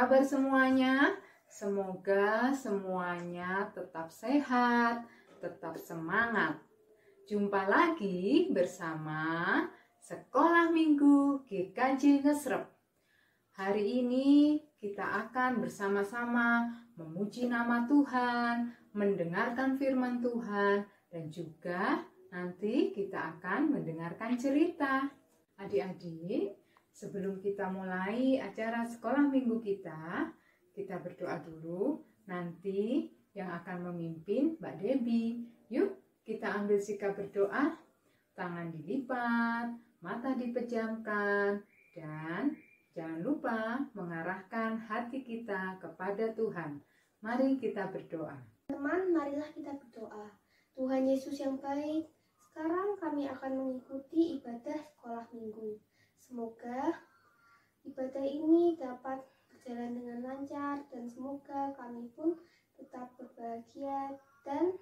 kabar semuanya? Semoga semuanya tetap sehat, tetap semangat. Jumpa lagi bersama Sekolah Minggu GKJ Ngesrep. Hari ini kita akan bersama-sama memuji nama Tuhan, mendengarkan firman Tuhan, dan juga nanti kita akan mendengarkan cerita. Adik-adik, sebelum kita mulai acara sekolah minggu kita berdoa dulu. Nanti yang akan memimpin Mbak Debbie. Yuk kita ambil sikap berdoa, tangan dilipat, mata dipejamkan, dan jangan lupa mengarahkan hati kita kepada Tuhan. Mari kita berdoa. Teman, marilah kita berdoa. Tuhan Yesus yang baik, sekarang kami akan mengikuti ibadah sekolah minggu. Semoga ibadah ini dapat berjalan dengan lancar dan semoga kami pun tetap berbahagia dan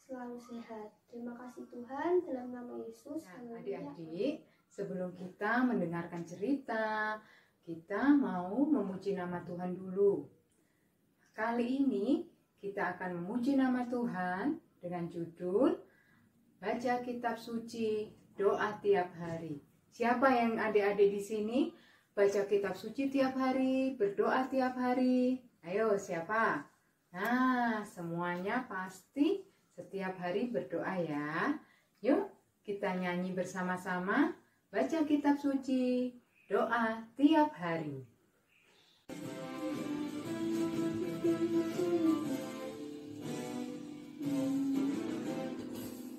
selalu sehat. Terima kasih Tuhan, dalam nama Yesus. Nah, adik-adik, sebelum kita mendengarkan cerita, kita mau memuji nama Tuhan dulu. Kali ini kita akan memuji nama Tuhan dengan judul Baca Kitab Suci, Doa Tiap Hari. Siapa yang adik-adik di sini baca kitab suci tiap hari, berdoa tiap hari? Ayo, siapa? Nah, semuanya pasti setiap hari berdoa ya. Yuk, kita nyanyi bersama-sama, baca kitab suci, doa tiap hari.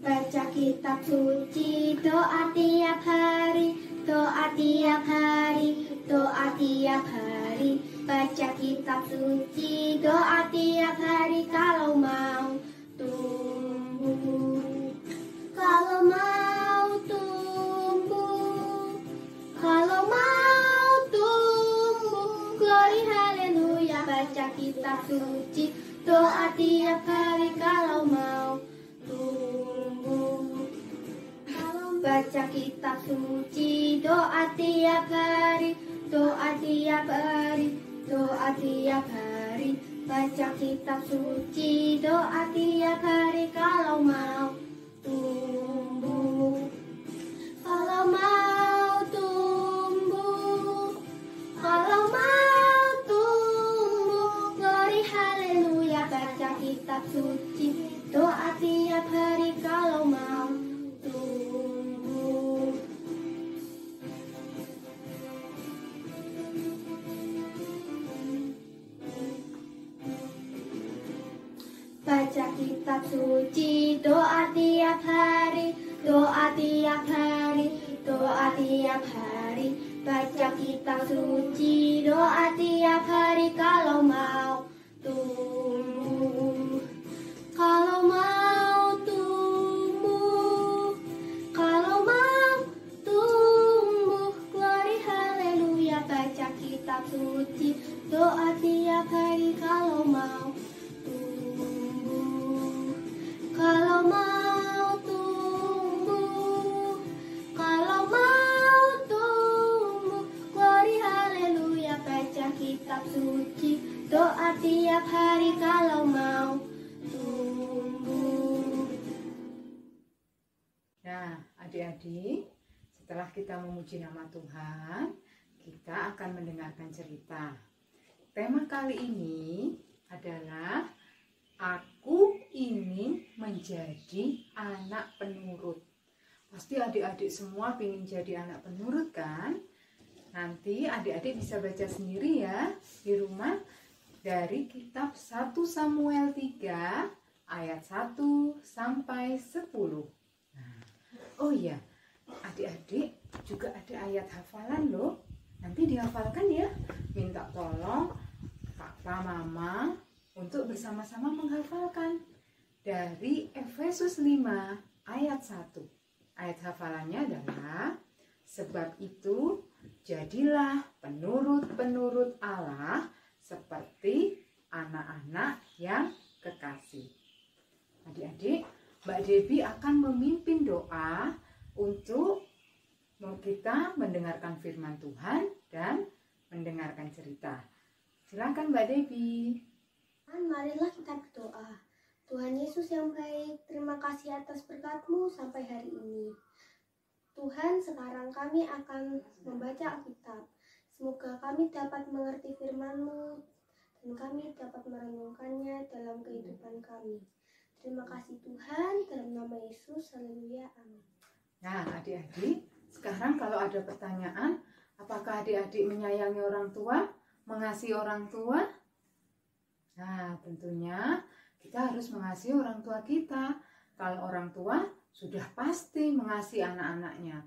Baca kitab suci, doa tiap hari, doa tiap hari, doa tiap hari. Baca kitab suci, doa tiap hari, kalau mau tumbuh, kalau mau tumbuh, kalau mau tumbuh, glory haleluya. Baca kitab suci, doa tiap hari, kalau mau tumbuh. Baca kitab suci, doa tiap hari, doa tiap hari, doa tiap hari. Baca kitab suci, doa tiap hari, kalau mau tumbuh, kalau mau tumbuh, kalau mau tumbuh, glory haleluya. Baca kitab suci, doa tiap hari, kalau mau tumbuh. Baca kitab suci, doa tiap hari, doa tiap hari, doa tiap hari. Baca kitab suci, doa tiap hari, kalau mau tumbuh, kalau mau tumbuh, kalau mau tumbuh, glory haleluya. Baca kitab suci, doa tiap hari, kalau mau tumbuh, kalau mau tumbuh, kalau mau tumbuh, glory haleluya. Baca kitab suci, doa tiap hari, kalau mau tumbuh. Nah, adik-adik, setelah kita memuji nama Tuhan, kita akan mendengarkan cerita. Tema kali ini adalah Aku ingin menjadi anak penurut. Pasti adik-adik semua ingin jadi anak penurut kan? Nanti adik-adik bisa baca sendiri ya di rumah dari kitab 1 Samuel 3 ayat 1 sampai 10. Nah, oh iya, adik-adik juga ada ayat hafalan loh. Nanti dihafalkan ya. Minta tolong Papa, Mama untuk bersama-sama menghafalkan dari Efesus 5 ayat 1. Ayat hafalannya adalah, sebab itu jadilah penurut-penurut Allah seperti anak-anak yang kekasih. Adik-adik, Mbak Debbie akan memimpin doa untuk kita mendengarkan firman Tuhan dan mendengarkan cerita. Silakan Mbak Devi. Marilah kita berdoa. Tuhan Yesus yang baik, terima kasih atas berkat-Mu sampai hari ini. Tuhan, sekarang kami akan membaca Alkitab. Semoga kami dapat mengerti firman-Mu dan kami dapat merenungkannya dalam kehidupan kami. Terima kasih Tuhan, dalam nama Yesus, haleluya, amin. Nah, adik-adik, sekarang kalau ada pertanyaan, apakah adik-adik menyayangi orang tua, mengasihi orang tua? Nah, tentunya kita harus mengasihi orang tua kita. Kalau orang tua sudah pasti mengasihi anak-anaknya.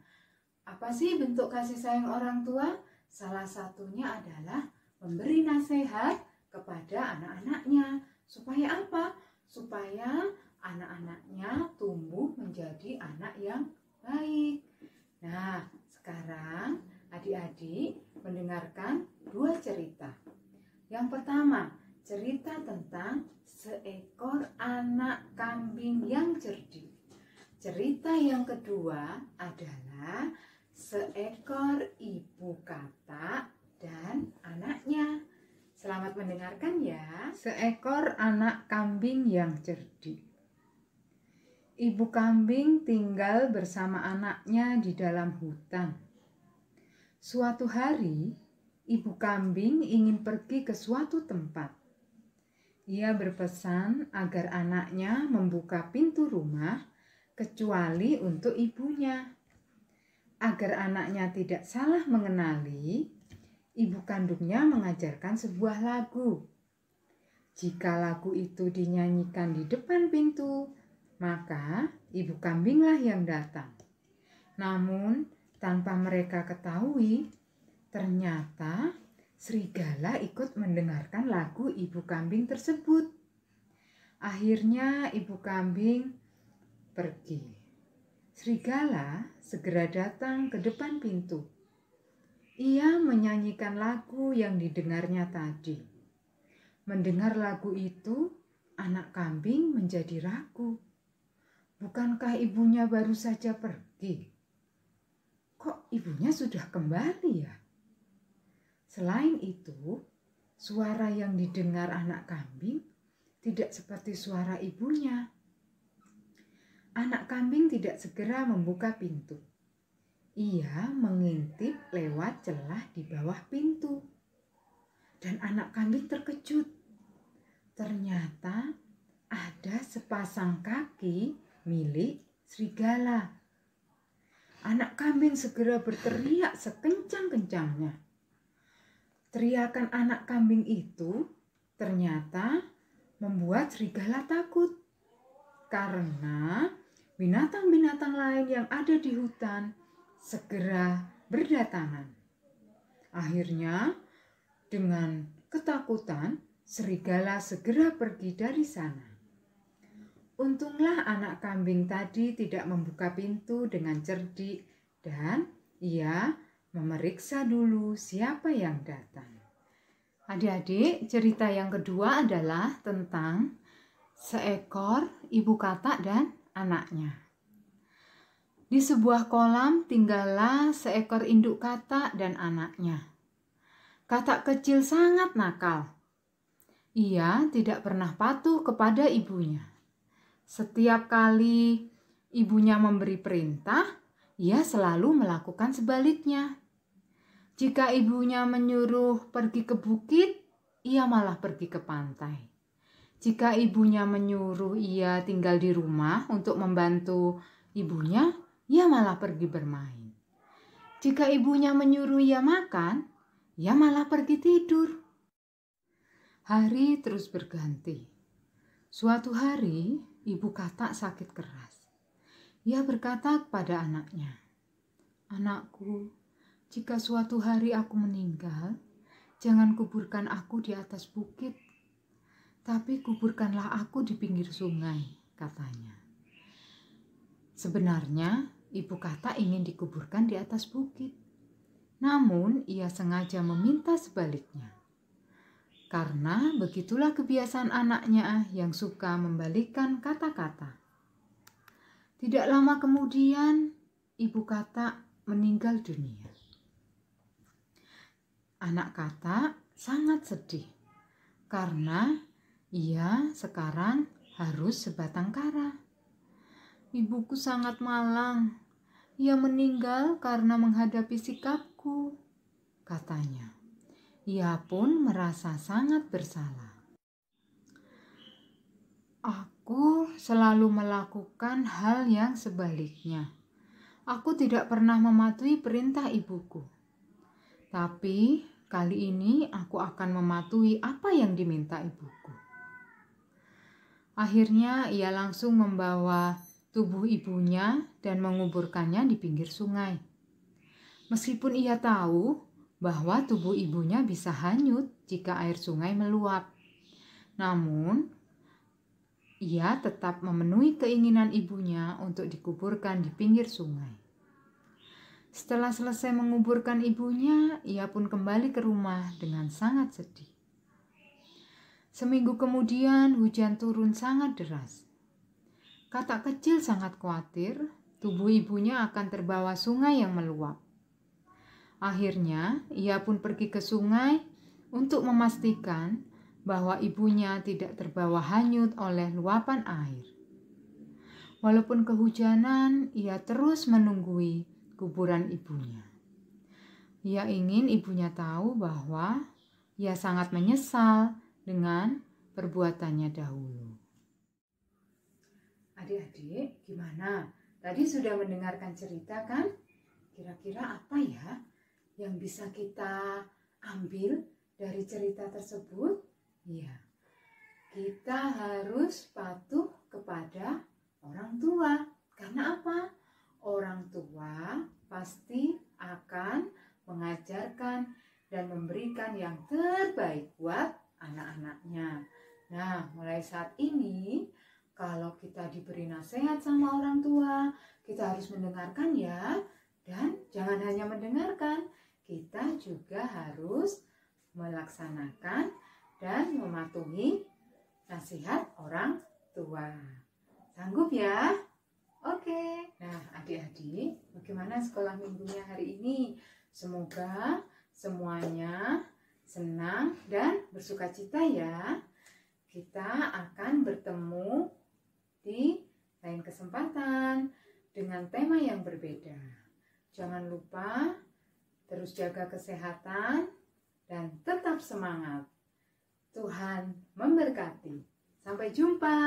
Apa sih bentuk kasih sayang orang tua? Salah satunya adalah memberi nasihat kepada anak-anaknya. Supaya apa? Supaya anak-anaknya tumbuh menjadi anak yang baik. Nah, sekarang adik-adik mendengarkan 2 cerita. Yang pertama, cerita tentang seekor anak kambing yang cerdik. Cerita yang kedua adalah seekor ibu katak dan anaknya. Selamat mendengarkan ya. Seekor anak kambing yang cerdik. Ibu kambing tinggal bersama anaknya di dalam hutan. Suatu hari, ibu kambing ingin pergi ke suatu tempat. Ia berpesan agar anaknya membuka pintu rumah kecuali untuk ibunya. Agar anaknya tidak salah mengenali, ibu kandungnya mengajarkan sebuah lagu. Jika lagu itu dinyanyikan di depan pintu, maka ibu kambinglah yang datang. Namun, tanpa mereka ketahui, ternyata serigala ikut mendengarkan lagu ibu kambing tersebut. Akhirnya ibu kambing pergi. Serigala segera datang ke depan pintu. Ia menyanyikan lagu yang didengarnya tadi. Mendengar lagu itu, anak kambing menjadi ragu. Bukankah ibunya baru saja pergi? Kok ibunya sudah kembali ya? Selain itu, suara yang didengar anak kambing tidak seperti suara ibunya. Anak kambing tidak segera membuka pintu. Ia mengintip lewat celah di bawah pintu. Dan anak kambing terkejut. Ternyata ada sepasang kaki milik serigala. Anak kambing segera berteriak sekencang-kencangnya. Teriakan anak kambing itu ternyata membuat serigala takut. Karena binatang-binatang lain yang ada di hutan segera berdatangan. Akhirnya, dengan ketakutan, serigala segera pergi dari sana. Untunglah anak kambing tadi tidak membuka pintu dengan cerdik dan ia memeriksa dulu siapa yang datang. Adik-adik, cerita yang kedua adalah tentang seekor ibu katak dan anaknya. Di sebuah kolam tinggallah seekor induk katak dan anaknya. Katak kecil sangat nakal. Ia tidak pernah patuh kepada ibunya. Setiap kali ibunya memberi perintah, ia selalu melakukan sebaliknya. Jika ibunya menyuruh pergi ke bukit, ia malah pergi ke pantai. Jika ibunya menyuruh ia tinggal di rumah untuk membantu ibunya, ia malah pergi bermain. Jika ibunya menyuruh ia makan, ia malah pergi tidur. Hari terus berganti. Suatu hari, ibu katak sakit keras. Ia berkata kepada anaknya, "Anakku, jika suatu hari aku meninggal, jangan kuburkan aku di atas bukit, tapi kuburkanlah aku di pinggir sungai," katanya. Sebenarnya, ibu katak ingin dikuburkan di atas bukit. Namun, ia sengaja meminta sebaliknya. Karena begitulah kebiasaan anaknya yang suka membalikkan kata-kata. Tidak lama kemudian, ibu katak meninggal dunia. Anak katak sangat sedih karena ia sekarang harus sebatang kara. Ibuku sangat malang. Ia meninggal karena menghadapi sikapku, katanya. Ia pun merasa sangat bersalah. Aku selalu melakukan hal yang sebaliknya. Aku tidak pernah mematuhi perintah ibuku. Tapi kali ini aku akan mematuhi apa yang diminta ibuku. Akhirnya ia langsung membawa tubuh ibunya dan menguburkannya di pinggir sungai. Meskipun ia tahu bahwa tubuh ibunya bisa hanyut jika air sungai meluap. Namun, ia tetap memenuhi keinginan ibunya untuk dikuburkan di pinggir sungai. Setelah selesai menguburkan ibunya, ia pun kembali ke rumah dengan sangat sedih. Seminggu kemudian hujan turun sangat deras. Katak kecil sangat khawatir tubuh ibunya akan terbawa sungai yang meluap. Akhirnya ia pun pergi ke sungai untuk memastikan bahwa ibunya tidak terbawa hanyut oleh luapan air. Walaupun kehujanan, ia terus menunggui kuburan ibunya. Ia ingin ibunya tahu bahwa ia sangat menyesal dengan perbuatannya dahulu. Adik-adik, gimana? Tadi sudah mendengarkan cerita kan? Kira-kira apa ya yang bisa kita ambil dari cerita tersebut? Ya, kita harus patuh kepada orang tua. Karena apa? Orang tua pasti akan mengajarkan dan memberikan yang terbaik buat anak-anaknya. Nah, mulai saat ini kalau kita diberi nasihat sama orang tua, kita harus mendengarkan ya. Dan jangan hanya mendengarkan, kita juga harus melaksanakan dan mematuhi nasihat orang tua. Sanggup ya? Oke. Nah, adik-adik, bagaimana sekolah minggunya hari ini? Semoga semuanya senang dan bersukacita ya. Kita akan bertemu di lain kesempatan dengan tema yang berbeda. Jangan lupa terus jaga kesehatan dan tetap semangat. Tuhan memberkati. Sampai jumpa.